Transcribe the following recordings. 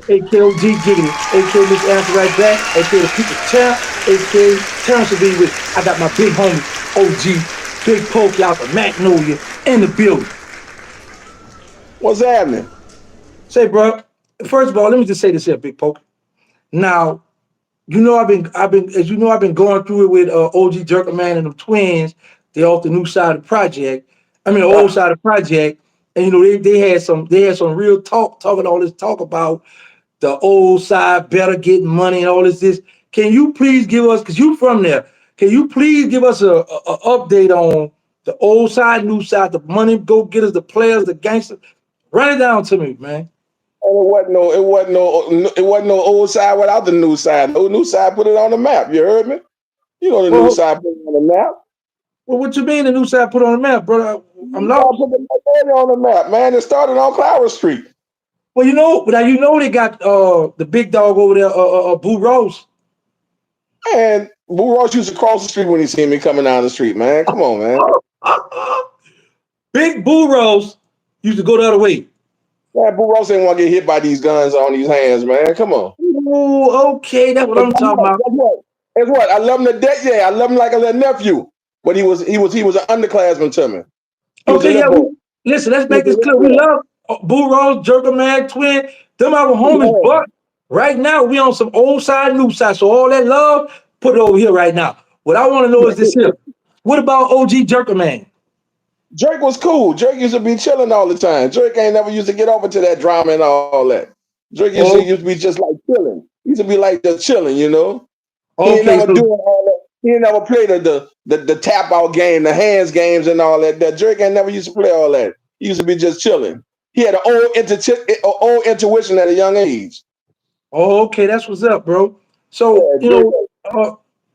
AKOG Giggity, AKA Miss Answer right back, AKA the People's Champ, AKA Terrance will be with. I got my big homie, OG, Big Pokey out the Magnolia in the building. What's happening? Say, bro, first of all, let me just say this here, Big Pokey. Now, as you know, I've been going through it with OG Jerkerman and the twins. They off the new side of the project. I mean, the old Ah, side of the project. And they had some real talking all this talk about the old side better getting money and all this. Can you please give us, because you from there, can you please give us a update on the old side, new side, the money go getters, the players, the gangsters? Run it down to me, man. it wasn't no old side without the new side. The new side put it on the map. You heard me? You know the new Well, side put it on the map. well, what you mean the new side put on the map, brother? The I'm new side lost. put the Magnolia on the map, man. It started on Clower Street. Well, now they got the big dog over there, Boo Rose. And Boo Ross used to cross the street when he seen me coming down the street, man. Come on, man. Big Boo Rose used to go the other way. Man, Boo Ross didn't want to get hit by these guns on these hands, man. Come on. Oh, okay, that's what But I'm talking about. guess what? Guess what? I love him to death. Yeah, I love him like a little nephew. But he was an underclassman to me. He was a Okay, little yeah, boy. listen, let's He was make a this little clear. We boy. love Boo Rose, Jerker Man, Twin, them our homies, Yeah. but right now we on some old side, new side. So all that love, put it over here right now. What I want to know is this here. What about OG Jerker Man? Drake was cool. Drake used to be chilling all the time. Drake ain't never used to get over to that drama and all that. Drake Oh, used to be just like chilling. He used to be like just chilling, you know. He ain't okay, never so doing all that. He ain't never played the tap out game, the hands games, and all that. That Drake ain't never used to play all that. He used to be just chilling. He had an old intuition at a young age. okay, that's what's up, bro. So Yeah, Drake.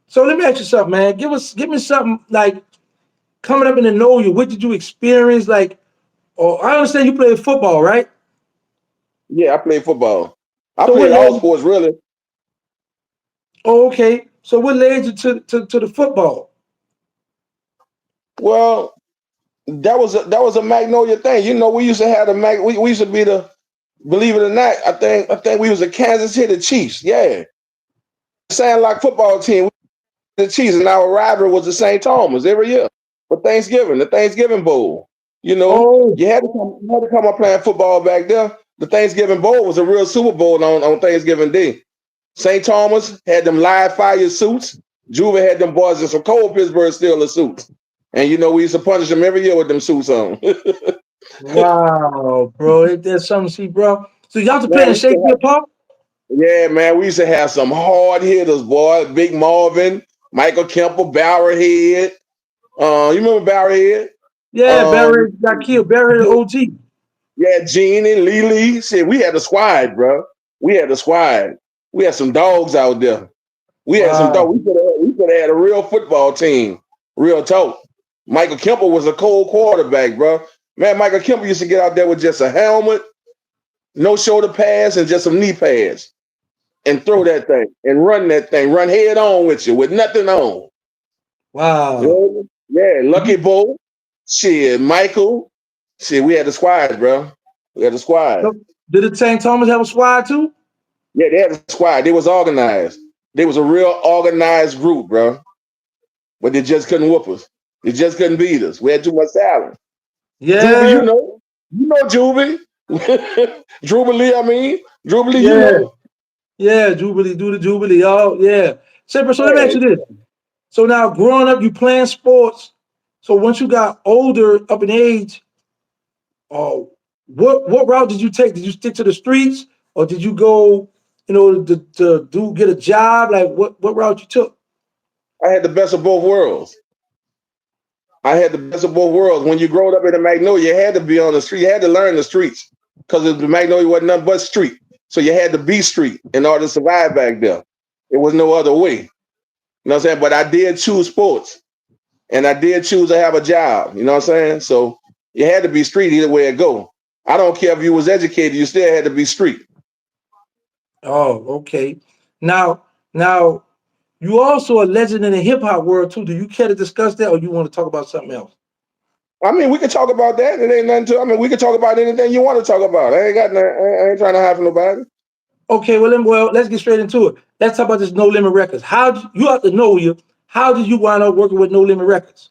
so let me ask you something, man. Give me something like coming up in the know you. What did you experience? Like, oh, I understand you played football, right? Yeah, I played football. I So what played all led? sports really. Oh, okay. So what led you to the football? Well, that was a Magnolia thing. You know, we used to have we used to be the believe it or not, I think we was the Kansas City Chiefs. Yeah. Sandlock football team, the Chiefs, and our rival was the St. Thomas every year for Thanksgiving, the Thanksgiving Bowl. You know, Oh, you had to come up playing football back there. The Thanksgiving Bowl was a real Super Bowl on Thanksgiving Day. St. Thomas had them live fire suits. Juva had them boys in some cold Pittsburgh Steelers suits. And you know, we used to punish them every year with them suits on. wow, bro. There's something to see, bro. So y'all to play Man, in Shakespeare Park? yeah, man, we used to have some hard hitters, boy. Big Marvin, Michael Kemper, Barrowhead. You remember Barrowhead? Yeah, Um, Barry got killed. Barry OG. yeah, Gene and Lily. Shit, we had a squad, bro. We had a squad. We had some dogs out there. We had some dogs. Wow. We could have had a real football team. Real talk. Michael Kemper was a cold quarterback, bro. Man, Michael Kemper used to get out there with just a helmet, no shoulder pads, and just some knee pads, and throw that thing and run that thing, run head on with you with nothing on. Wow. Yeah, yeah, Lucky Bull, shit, Michael, shit. We had the squad, bro. We had the squad. So, did the St. Thomas have a squad too? Yeah, they had a squad. They was organized. They was a real organized group, bro. But they just couldn't whoop us. They just couldn't beat us. We had too much talent. Juby, Yeah, you know Juby, Jubilee. I mean, Jubilee, you yeah, know. yeah. Jubilee, do the Jubilee. Oh, yeah. So let me ask Yeah, you this. So now, growing up, you playing sports. So once you got older, up in age, oh, what route did you take? Did you stick to the streets, or did you go, to do get a job? Like what route you took? I had the best of both worlds. I had the best of both worlds. When you growed up in the Magnolia, you had to be on the street. You had to learn the streets because the Magnolia wasn't nothing but street. So you had to be street in order to survive back there. There was no other way. You know what I'm saying? But I did choose sports and I did choose to have a job. You know what I'm saying? So you had to be street either way it go. I don't care if you was educated, you still had to be street. Oh, okay. Now, you also a legend in the hip hop world too. Do you care to discuss that, or you want to talk about something else? I mean, we could talk about that. It ain't nothing to. I mean, we could talk about anything you want to talk about. I ain't got. I ain't trying to hide from nobody. Okay, well, let's get straight into it. Let's talk about this No Limit Records. You have to know you? How did you wind up working with No Limit Records?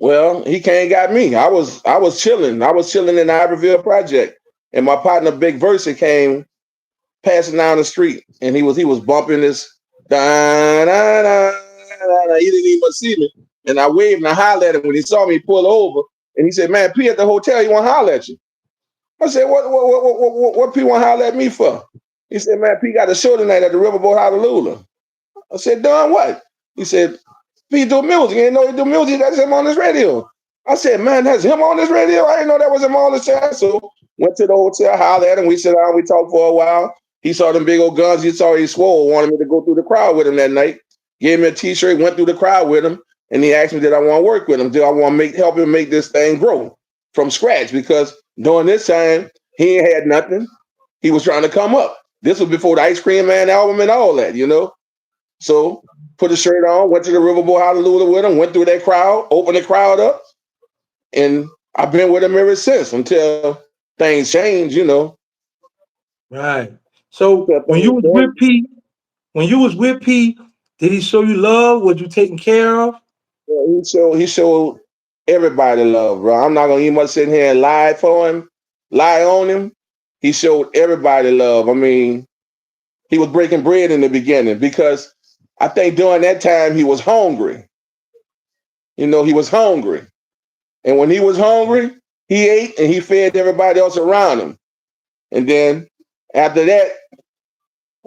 Well, he can't got me. I was chilling. I was chilling in the Ivoryville project, and my partner Big Versa came passing down the street, and he was bumping this. Da, da, da, da, da. He didn't even see me, and I waved and I hollered at him when he saw me pull over, and he said, "Man, P at the hotel. He want to holler at you." I said, "What P want to holler at me for?" He said, "Man, P got a show tonight at the Riverboat Honolulu." I said, "Done what?" He said, "P do music. You ain't know he do music. That's him on this radio." I said, "Man, that's him on this radio. I didn't know that was him on the chat." So went to the hotel, hollered at him. We sat down, we talked for a while. He saw them big old guns. He saw he swole, wanted me to go through the crowd with him that night. Gave me a t-shirt, went through the crowd with him, and he asked me, did I want to work with him? Did I want to help him make this thing grow from scratch? Because during this time, he ain't had nothing. He was trying to come up. This was before the Ice Cream Man album and all that, you know? So put a shirt on, went to the Riverboat Honolulu with him, went through that crowd, opened the crowd up, and I've been with him ever since until things change, you know. Right. So Until things change. When you was with P, did he show you love? Was you taken care of? Yeah, he showed everybody love, bro. I'm not gonna even sit here and lie for him, lie on him. He showed everybody love. I mean, he was breaking bread in the beginning because I think during that time he was hungry. You know, he was hungry. And when he was hungry, he ate and he fed everybody else around him. And then after that,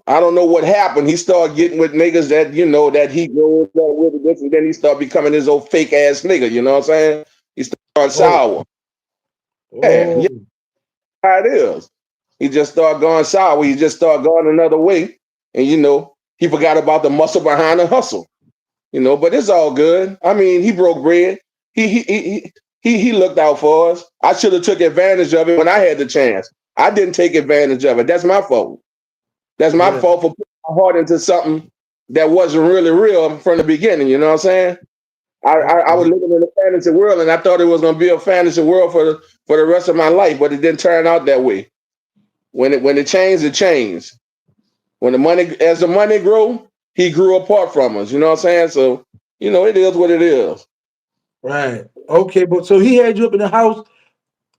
I don't know what happened. He started getting with niggas that, you know, that he goes with this, and then he started becoming his old fake ass nigga, you know what I'm saying? He started Oh, sour. Yeah, oh, how it is. He just started going sour. He just started going another way. And you know, he forgot about the muscle behind the hustle. You know, but it's all good. I mean, he broke bread. He looked out for us. I should have took advantage of it when I had the chance. I didn't take advantage of it. That's my fault. That's my yeah, fault for putting my heart into something that wasn't really real from the beginning. You know what I'm saying? I was okay, living in a fantasy world, and I thought it was going to be a fantasy world for the rest of my life, but it didn't turn out that way. When it changed, it changed. When the money, as the money grew, he grew apart from us. You know what I'm saying? So you know, it is what it is. right. Okay, but so he had you up in the house,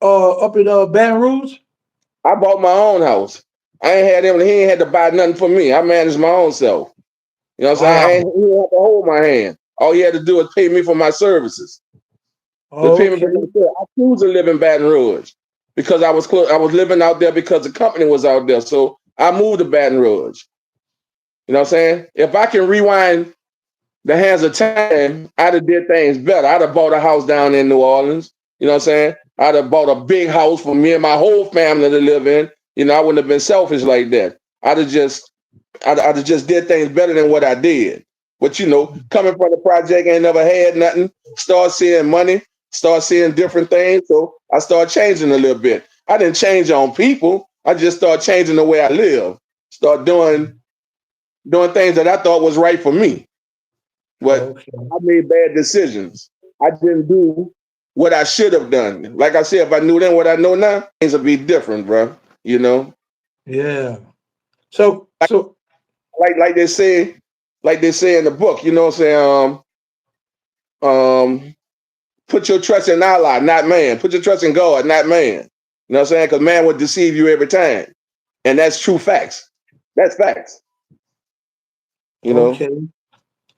up in Baton Rouge. I bought my own house. I ain't had him. He ain't had to buy nothing for me. I managed my own self. You know what I'm saying? Wow. He didn't have to hold my hand. All he had to do was pay me for my services. The payment for Okay. myself. I choose to live in Baton Rouge because I was close. I was living out there because the company was out there. So I moved to Baton Rouge. You know what I'm saying? If I can rewind the hands of time, I'd have did things better. I'd have bought a house down in New Orleans. You know what I'm saying? I'd have bought a big house for me and my whole family to live in. You know, I wouldn't have been selfish like that. I'd have just did things better than what I did. But you know, coming from the project, ain't never had nothing. Start seeing money, start seeing different things. So I started changing a little bit. I didn't change on people. I just started changing the way I live. Start doing things that I thought was right for me. But Okay. I made bad decisions. I didn't do what I should have done. Like I said, if I knew then what I know now, things would be different, bro. You know, Yeah. So like they say, in the book. You know what I'm saying? Put your trust in Allah, not man. Put your trust in God, not man. You know what I'm saying? Because man would deceive you every time, and that's true facts. That's facts. You know, okay.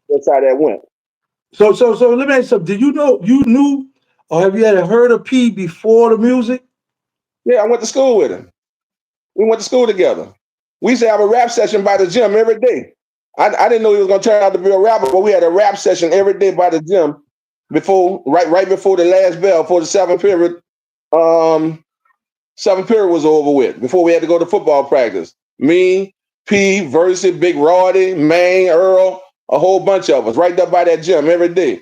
that's how that went. So let me ask you something. Did you know you knew or have you had heard of P before the music? Yeah, I went to school with him. We went to school together. We used to have a rap session by the gym every day. I didn't know he was gonna turn out to be a rapper, but we had a rap session every day by the gym before right before the last bell, before the seventh period. Um, seventh period was over with. Before we had to go to football practice. Me, P, Versi, Big Roddy, Maine, Earl, a whole bunch of us right there by that gym every day.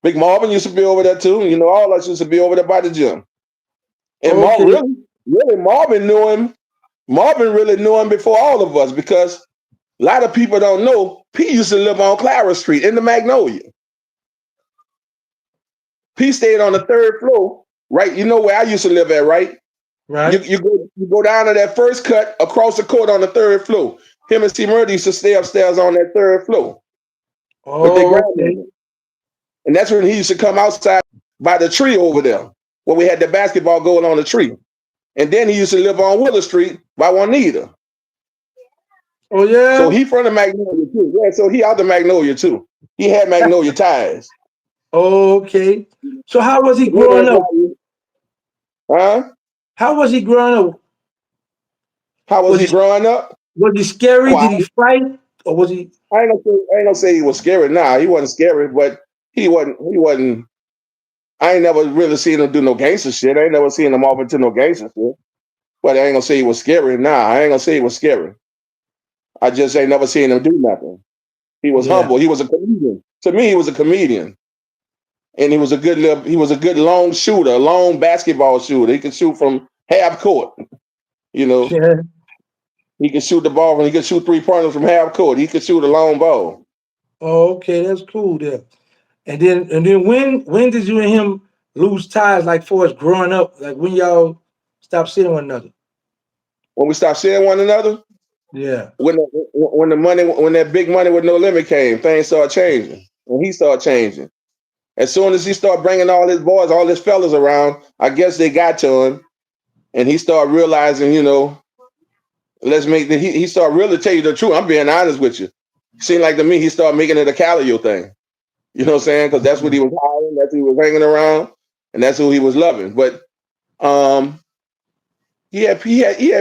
Big Marvin used to be over there too. You know, all of us used to be over there by the gym. And Okay. really, Marvin really knew him before all of us because a lot of people don't know P used to live on Clara Street in the Magnolia. P stayed on the 3rd floor, right? You know where I used to live at, right? Right. You go down to that first cut across the court on the 3rd floor. Him and C. Murdy used to stay upstairs on that 3rd floor with their Oh, okay. grandmother. And that's when he used to come outside by the tree over there, where we had the basketball going on the tree. And then he used to live on Willow Street by Juanita. Oh So yeah. he from the Magnolia too. Yeah, so he out the Magnolia too. He had Magnolia ties. Okay. So how was he Remember growing that's up? why huh? How was he growing up? How was Was he he growing up? was he scary? Did he Quiet. fight, or was he? I ain't gonna say he was scary. Nah, he wasn't scary, but he wasn't. I ain't never really seen him do no gangster shit. I ain't never seen him off into no gangster shit. But I ain't gonna say he was scary. Nah, I ain't gonna say he was scary. I just ain't never seen him do nothing. He was Yeah. humble. He was a comedian. To me, he was a comedian. And he was a good long shooter, a long basketball shooter. He could shoot from half court. You know, Yeah. he could shoot the ball he could shoot 3-pointers from half court. He could shoot a long ball. Oh, okay, that's cool there. And then when did you and him lose ties like for us growing up? Like when y'all stopped seeing one another? When we stopped seeing one another, Yeah. when that big money with no limit came, things started changing. When he started changing. As soon as he started bringing all his boys, all his fellas around, I guess they got to him. And he started realizing, he started really tell you the truth. I'm being honest with you. Seemed like to me, he started making it a Calio thing. You know what I'm saying? Because that's what he was hiring, that's who he was hanging around, and that's who he was loving. But um, he had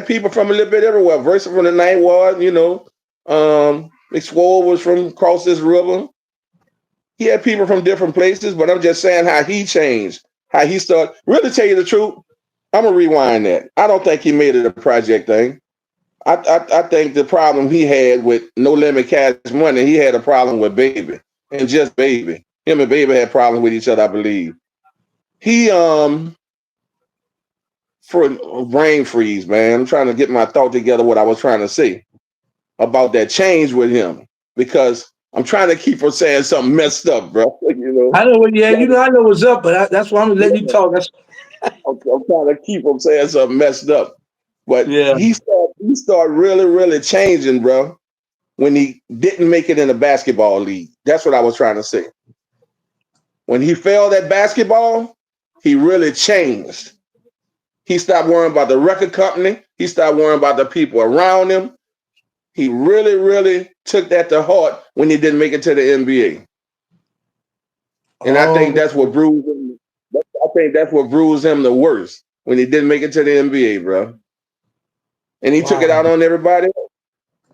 people from a little bit everywhere. Versa from the Ninth Ward, McSwole was from across this river. He had people from different places, but I'm just saying how he changed, how he started. Really tell you the truth, I'm gonna rewind that. I don't think he made it a project thing. I think the problem he had with No Limit Cash Money, he had a problem with Baby and just Baby. Him and Baby had problems with each other, I believe. He for brain freeze, man. I'm trying to get my thought together. What I was trying to say about that change with him because I'm trying to keep from saying something messed up, bro. I know what. Yeah, I know what's up, but that's why I'm letting you talk. That's I'm trying to keep from saying something messed up. But yeah. he started really, really changing, bro, when he didn't make it in the basketball league. That's what I was trying to say. When he failed at basketball, he really changed. He stopped worrying about the record company. He stopped worrying about the people around him. He really, really took that to heart when he didn't make it to the NBA. And I think Oh, that's what bruised him. I think that's what bruised him the worst when he didn't make it to the NBA, bro. And he took it wow. out on everybody.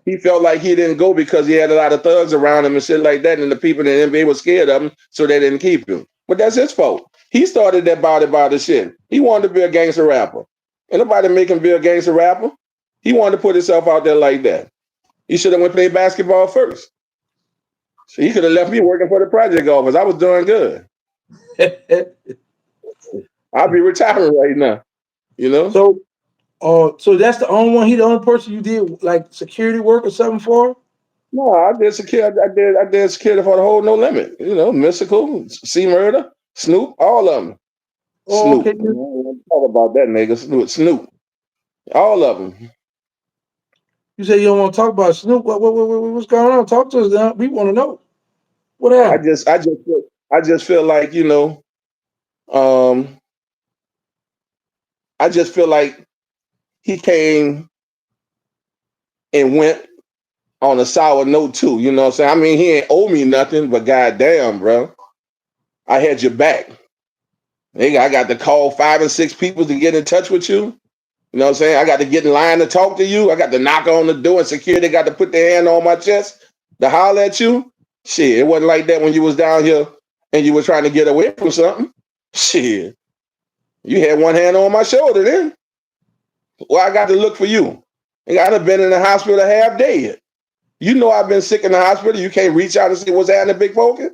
He felt like he didn't go because he had a lot of thugs around him and shit like that, and the people in the NBA were scared of him, so they didn't keep him. But that's his fault. He started that body shit. He wanted to be a gangster rapper. Ain't nobody make him be a gangster rapper. He wanted to put himself out there like that. He should have went play basketball first. So he could have left me working for the project office. I was doing good. I'd be retiring right now. You know? so, so that's the only one. He the only person you did like security work or something for? No, I did security. I did security for the whole No Limit. Mystical, C Murder, Snoop, all of them. Oh, Snoop. okay. Talk about that nigga. Snoop. All of them. You say you don't want to talk about Snoop. What's going on? Talk to us now. We want to know what I happened. just I just feel, I just feel like, um, I just feel like he came and went on a sour note too. You know what I'm saying? I mean, he ain't owe me nothing, but goddamn, bro, I had your back. Nigga, I got to call 5 and 6 people to get in touch with you. You know what I'm saying? I got to get in line to talk to you. I got to knock on the door and security got to put their hand on my chest to holler at you. Shit, it wasn't like that when you was down here and you were trying to get away from something. Shit, you had one hand on my shoulder then. Well, I got to look for you. And I'd have been in the hospital half dead. You know I've been sick in the hospital. You can't reach out and see what's happening, Big Pokey.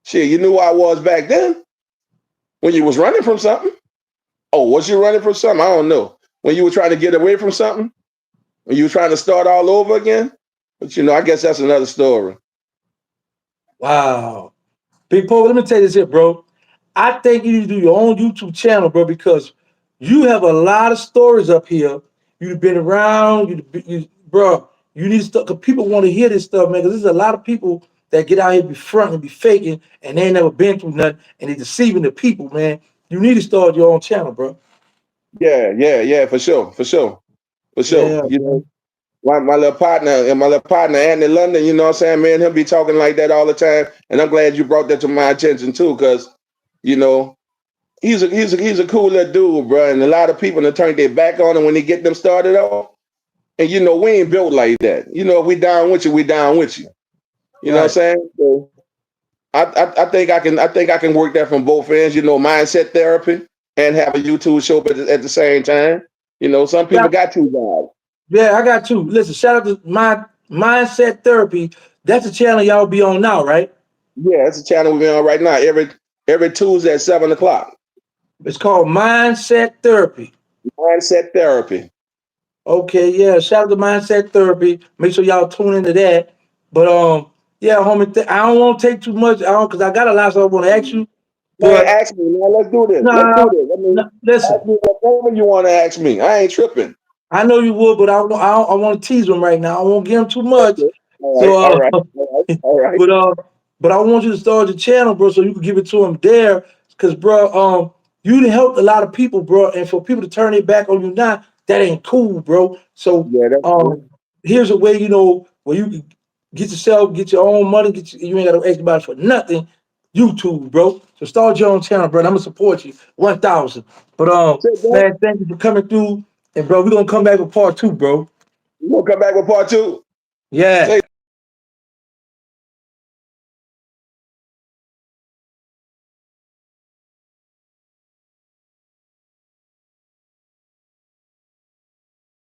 Shit, you knew who I was back then when you was running from something. Oh, was you running from something? I don't know. When you were trying to get away from something? When you were trying to start all over again? But I guess that's another story. Wow. Big Paul, let me tell you this here, bro. I think you need to do your own YouTube channel, bro, because you have a lot of stories up here. You've been around, bro. You need stuff because people want to hear this stuff, man. Because there's a lot of people that get out here be fronting and be faking, and they ain't never been through nothing, and they deceiving the people, man. You need to start your own channel, bro. Yeah, for sure, for sure, for sure. Yeah, You know, man. my little partner, Andy London, you know what I'm saying, man, he'll be talking like that all the time. And I'm glad you brought that to my attention too, because, you know, he's a cool little dude, bro. And a lot of people that turn their back on him when they get them started off. And you know, we ain't built like that. You know, if we down with you, we down with you. You know what I'm Right. saying? So I think I can work that from both ends, you know, mindset therapy and have a YouTube show at the same time. You know, some Yeah, people got two jobs. yeah, I got two. Listen, shout out to my mindset therapy. That's the channel y'all be on now, right? Yeah, it's a channel we're on right now. Every Tuesday at 7 o'clock. It's called Mindset Therapy. Mindset therapy. Okay, yeah. Shout out to Mindset Therapy. Make sure y'all tune into that. But yeah, homie, I don't want to take too much. I don't because I got a lot of stuff I want to ask you. Man, But ask me, man. Let's do this. Let's nah, do this. I mean, nah, listen. ask me whatever you want to ask me. I ain't tripping. I know you would, but I want to tease them right now. I won't give them too much. Okay. All right, all So, right, all right, all right. but but I want you to start your channel, bro, so you can give it to them there. Cause, bro, you done helped a lot of people, bro, and for people to turn their back on you now, that ain't cool, bro. So, Yeah, that's cool. here's a way, where you can get yourself, get your own money, you ain't got to ask anybody for nothing. YouTube, bro. So start your own channel, bro. I'm gonna support you 1,000. But Sit down. man, thank you for coming through. And bro, we're gonna come back with part two, bro. You gonna come back with part two? Yeah. Say